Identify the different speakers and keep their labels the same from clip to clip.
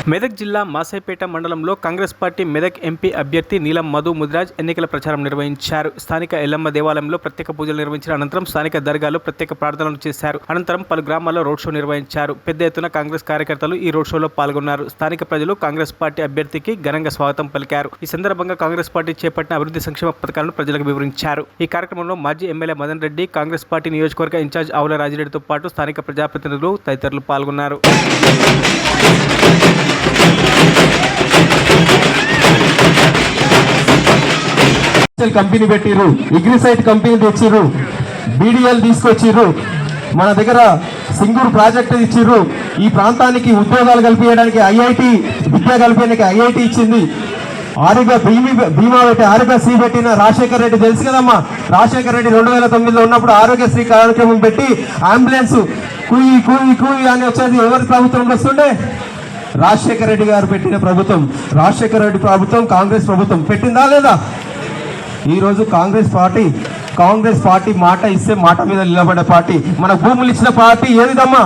Speaker 1: మెదక్ జిల్లా మాసైపేట మండలంలో Congress party Medak MP అభ్యర్థి నీలం మధు ముదిరాజ్ ఎన్నికల ప్రచారం నిర్వహించారు. స్థానిక ఎల్లమ్మ దేవాలయంలో ప్రత్యేక పూజలు నిర్వహించిన అనంతరం స్థానిక దర్గాలో ప్రత్యేక ప్రార్థనలు చేశారు. అనంతరం పలు గ్రామాల్లో రోడ్ షో నిర్వహించారు. పెద్ద ఎత్తున కాంగ్రెస్ కార్యకర్తలు ఈ రోడ్ షోలో పాల్గొన్నారు. స్థానిక ప్రజలు కాంగ్రెస్ పార్టీ అభ్యర్థికి ఘనంగా స్వాగతం పలికారు. ఈ సందర్భంగా కాంగ్రెస్ పార్టీ చేపట్టిన అభివృద్ధి సంక్షేమ పథకాలను ప్రజలకు వివరించారు. ఈ కార్యక్రమంలో మాజీ ఎమ్మెల్యే మదన్ రెడ్డి, కాంగ్రెస్ పార్టీ నియోజకవర్గ ఇన్ఛార్జ్ ఆవుల రాజిరెడ్డితో పాటు స్థానిక ప్రజాప్రతినిధులు తదితరులు పాల్గొన్నారు.
Speaker 2: కంపెనీ పెట్టిర్రు, అగ్రిసైట్ కంపెనీ తెచ్చిర్రు, బీడీఎల్ తీసుకొచ్చిర్రు, మన దగ్గర సింగూరు ప్రాజెక్టు ఇచ్చిర్రు. ఈ ప్రాంతానికి ఉద్యోగాలు కల్పించడానికి ఐఐటి, విద్య కల్పించడానికి ఐఐటి ఇచ్చింది. ఆరోగ్య బీమా పెట్టి ఆరోగ్యశ్రీ పెట్టిన రాజశేఖర్ రెడ్డి తెలుసు కదమ్మా. రాజశేఖర్ రెడ్డి 2009లో ఉన్నప్పుడు ఆరోగ్యశ్రీ కార్యక్రమం పెట్టి అంబులెన్స్ కూయి కూయి కూయి అని వచ్చేది ఎవరి ప్రభుత్వం వస్తుండే? రాజశేఖర రెడ్డి గారు పెట్టిన ప్రభుత్వం. రాజశేఖర రెడ్డి ప్రభుత్వం కాంగ్రెస్ ప్రభుత్వం పెట్టిందా లేదా? ఈరోజు కాంగ్రెస్ పార్టీ మాట ఇస్తే మాట మీద నిలబడే పార్టీ. మన భూములు ఇచ్చిన పార్టీ ఏదిదమ్మా?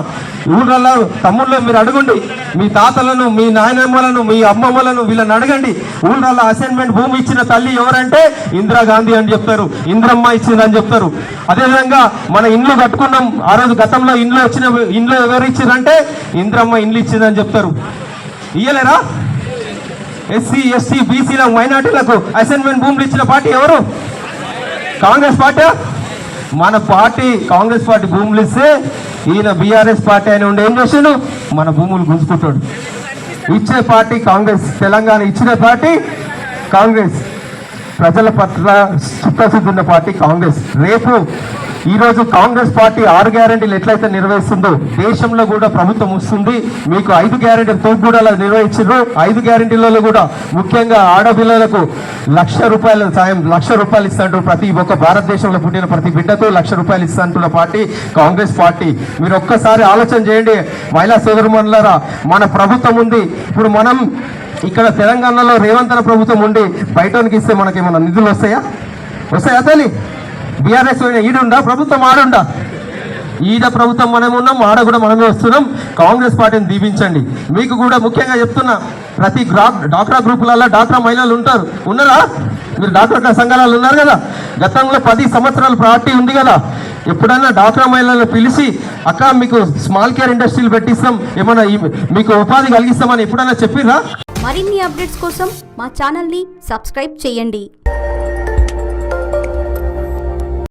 Speaker 2: ఊళ్ళల్లో తమ్ముళ్ళు మీరు అడగండి, మీ తాతలను, మీ నాయనమ్మలను, మీ అమ్మమ్మలను వీళ్ళని అడగండి. ఊళ్ళల్లో అసైన్మెంట్ భూమి ఇచ్చిన తల్లి ఎవరంటే ఇందిరాగాంధీ అని చెప్తారు, ఇంద్రమ్మ ఇచ్చిందని చెప్తారు. అదేవిధంగా మన ఇండ్లు కట్టుకున్నాం, ఆ రోజు గతంలో ఇండ్లు ఎవరు ఇచ్చిందంటే ఇంద్రమ్మ ఇండ్లు ఇచ్చిందని చెప్తారు. ఇయ్యలేరా? ఎస్సీ, ఎస్టీ, బీసీల, మైనార్టీలకు అసైన్మెంట్ భూములు ఇచ్చిన పార్టీ ఎవరు? కాంగ్రెస్ పార్టీ. మన పార్టీ కాంగ్రెస్ పార్టీ భూములు ఇస్తే ఈయన బీఆర్ఎస్ పార్టీ అని ఉండి ఏం చేసాడు? మన భూములు గుంజుకుంటాడు. ఇచ్చే పార్టీ కాంగ్రెస్. తెలంగాణ ఇచ్చిన పార్టీ కాంగ్రెస్. ప్రజల పట్ల చిత్తశుద్ధి ఉన్న పార్టీ కాంగ్రెస్. రేపు ఈరోజు కాంగ్రెస్ పార్టీ 6 గ్యారెంటీలు ఎట్లయితే నిర్వహిస్తుందో దేశంలో కూడా ప్రభుత్వం వస్తుంది. మీకు 5 గ్యారెంటీలు తోపుగూడలో నిర్వహించారు. 5 గ్యారెంటీలలో కూడా ముఖ్యంగా ఆడపిల్లలకు ₹1,00,000 సాయం, ₹1,00,000 ఇస్తాంటూ ప్రతి ఒక్క భారతదేశంలో పుట్టిన ప్రతి బిడ్డకు ₹1,00,000 ఇస్తాంటున్న పార్టీ కాంగ్రెస్ పార్టీ. మీరు ఒక్కసారి ఆలోచన చేయండి మహిళా సోదరుమణులారా. మన ప్రభుత్వం ఉంది. ఇప్పుడు మనం ఇక్కడ తెలంగాణలో రేవంత్ ప్రభుత్వం ఉండి బయటకి ఇస్తే మనకేమన్నా నిధులు వస్తాయా తల్లి? బీఆర్ఎస్ ఈడుండా ప్రభుత్వం, ఆడుండా? ఈడ ప్రభుత్వం మనమే ఉన్నాం, ఆడ కూడా మనమే వస్తున్నాం. కాంగ్రెస్ పార్టీని దీవించండి. మీకు కూడా ముఖ్యంగా చెప్తున్నా, ప్రతి డాక్రా గ్రూపులలో డాక్రా మహిళలు ఉన్నారా? మీరు డాక్టర్ సంఘాలు ఉన్నారు కదా. గతంలో 10 సంవత్సరాల పార్టీ ఉంది కదా. ఎప్పుడన్నా డాక్రా మహిళలను పిలిచి అక్క మీకు స్మాల్ కేర్ ఇండస్ట్రీలు పెట్టిస్తాం, ఏమన్నా మీకు ఉపాధి కలిగిస్తామని ఎప్పుడన్నా చెప్పిర్రా?
Speaker 3: మరిన్ని అప్డేట్స్ కోసం మా ఛానల్ని సబ్స్క్రైబ్ చేయండి.